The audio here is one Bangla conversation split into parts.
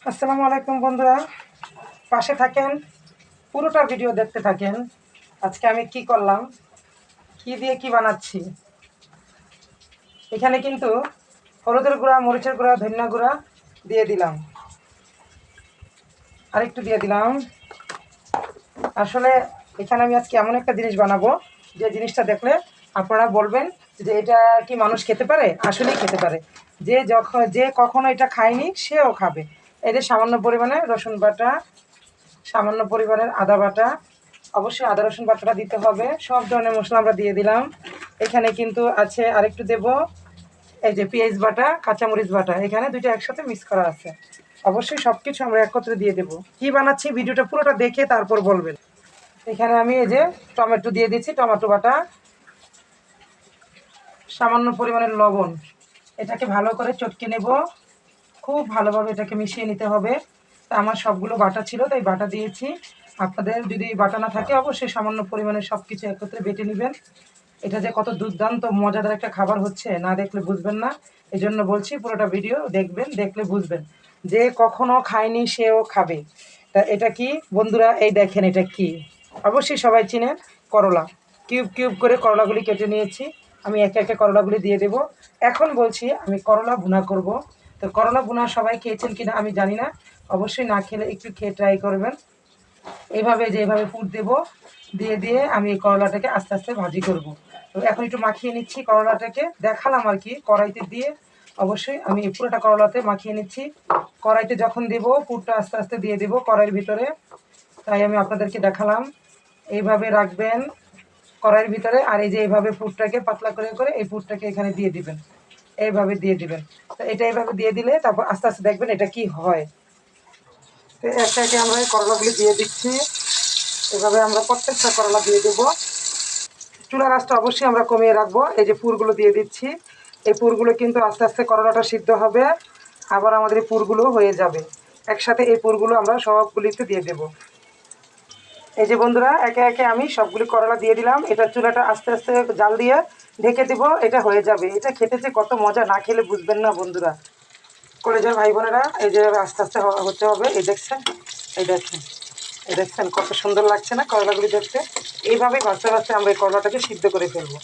আসসালামু আলাইকুম বন্ধুরা, পাশে থাকেন, পুরোটা ভিডিও দেখতে থাকেন। আজকে আমি কি করলাম, কি দিয়ে কি বানাচ্ছি। এখানে কিন্তু হলুদের গুঁড়া, মরিচের গুঁড়া, ধনিয়া গুঁড়া দিয়ে দিলাম, আরেকটু দিয়ে দিলাম। আসলে এখানে আমি আজকে এমন একটা জিনিস বানাবো যে জিনিসটা দেখলে আপনারা বলবেন যে এটা কি মানুষ খেতে পারে। আসলেই খেতে পারে। যে কখনো এটা খায়নি সেও খাবে। এই যে সামান্য পরিমাণে রসুন বাটা, সামান্য পরিমাণের আদা বাটা, অবশ্যই আদা রসুন বাটাটা দিতে হবে। সব ধরনের মশলা আমরা দিয়ে দিলাম। এখানে কিন্তু আছে আরেকটু দেব, এই যে পেঁয়াজ বাটা, কাঁচামরিচ বাটা, এখানে দুইটা একসাথে মিক্স করা আছে। অবশ্যই সব কিছু আমরা একত্রে দিয়ে দেবো। কি বানাচ্ছি ভিডিওটা পুরোটা দেখে তারপর বলবেন। এখানে আমি এই যে টমেটো দিয়ে দিচ্ছি, টমেটো বাটা, সামান্য পরিমাণের লবণ। এটাকে ভালো করে চটকে নেব, খুব ভালোভাবে এটাকে মিশিয়ে নিতে হবে। তা আমার সবগুলো বাটা ছিল তাই বাটা দিয়েছি। আপনাদের যদি বাটা না থাকে অবশ্যই সামান্য পরিমাণে সব কিছু একত্রে বেটে নেবেন। এটা যে কত দুর্দান্ত মজাদার একটা খাবার হচ্ছে, না দেখলে বুঝবেন না। এই জন্য বলছি পুরোটা ভিডিও দেখবেন, দেখলে বুঝবেন। যে কখনো খায়নি সেও খাবে। তা এটা কি বন্ধুরা, এই দেখেন এটা কি। অবশ্যই সবাই চিনেন, করলা। কিউব কিউব করে করলাগুলি কেটে নিয়েছি। আমি একে একে করলাগুলি দিয়ে দেব। এখন বলছি আমি করলা ভুনা করব। তো করলা ভুনা সবাই খেয়েছেন কিনা আমি জানি না। অবশ্যই না খেলে একটু খেয়ে ট্রাই করবেন। এইভাবে যেভাবে পুর দেব, দিয়ে দিয়ে আমি এই করলাটাকে আস্তে আস্তে ভাজি করব। তো এখন একটু মাখিয়ে নিচ্ছি করলাটাকে, দেখালাম আর কি কড়াইতে দিয়ে। অবশ্যই আমি এই পুরোটা করলাতে মাখিয়ে নিচ্ছি। কড়াইতে যখন দেব পুরটা আস্তে আস্তে দিয়ে দেব কড়াইয়ের ভিতরে, তাই আমি আপনাদেরকে দেখালাম। এইভাবে রাখবেন কড়াইয়ের ভিতরে, আর এই যে এইভাবে পুরটাকে পাতলা করে করে এই পুরটাকে এখানে দিয়ে দিবেন। এইভাবে দিয়ে দিবেন। তো এটা এইভাবে দিয়ে দিলে তারপর আস্তে আস্তে দেখবেন এটা কি হয়। তো একে একে আমরা এই করলাগুলি দিয়ে দিচ্ছি। এভাবে আমরা প্রত্যেকটা করলা দিয়ে দেবো। চুলার আঁচটা অবশ্যই আমরা কমিয়ে রাখবো। এই যে পুরগুলো দিয়ে দিচ্ছি, এই পুরগুলো কিন্তু আস্তে আস্তে করলাটা সিদ্ধ হবে, আবার আমাদের এই পুরগুলো হয়ে যাবে। একসাথে এই পুরগুলো আমরা সবগুলিতে দিয়ে দেব। এই যে বন্ধুরা, একে একে আমি সবগুলি করলা দিয়ে দিলাম। এটা চুলাটা আস্তে আস্তে জাল দিয়ে ঢেকে দেবো, এটা হয়ে যাবে। এটা খেতে যে কত মজা, না খেলে বুঝবেন না বন্ধুরা। কলেজের ভাই বোনেরা, এই যে আস্তে আস্তে হতে হবে। এই দেখছেন, এই দেখেন, এই দেখছেন কত সুন্দর লাগছে না করলাগুলি দেখতে। এইভাবেই ভাজতে ভাজতে আমরা এই করলাটাকে সিদ্ধ করে ফেলবো।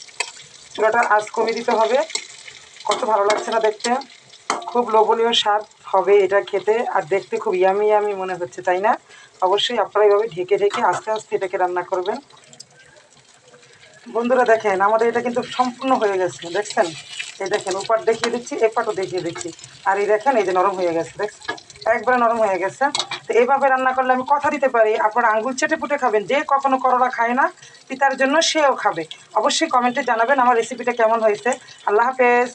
চুলাটা আঁচ কমিয়ে দিতে হবে। কত ভালো লাগছে না দেখতে, খুব লোভনীয় স্বাদ হবে এটা খেতে, আর দেখতে খুব ইয়ামি ইয়ামি মনে হচ্ছে, তাই না? অবশ্যই আপনারা এইভাবে ঢেকে ঢেকে আস্তে আস্তে এটাকে রান্না করবেন। বন্ধুরা দেখেন আমাদের এটা কিন্তু সম্পূর্ণ হয়ে গেছে, দেখছেন? এই দেখেন উপাট দেখিয়ে দিচ্ছি, এপাটও দেখিয়ে দিচ্ছি। আর এই দেখেন এই যে নরম হয়ে গেছে, দেখছেন? একবারে নরম হয়ে গেছে। তো এইভাবে রান্না করলে আমি কথা দিতে পারি আপনারা আঙ্গুল চেটে পুটে খাবেন। যে কখনো করলা খায় না পিতার জন্য সেও খাবে। অবশ্যই কমেন্টে জানাবেন আমার রেসিপিটা কেমন হয়েছে। আল্লাহ হাফেজ।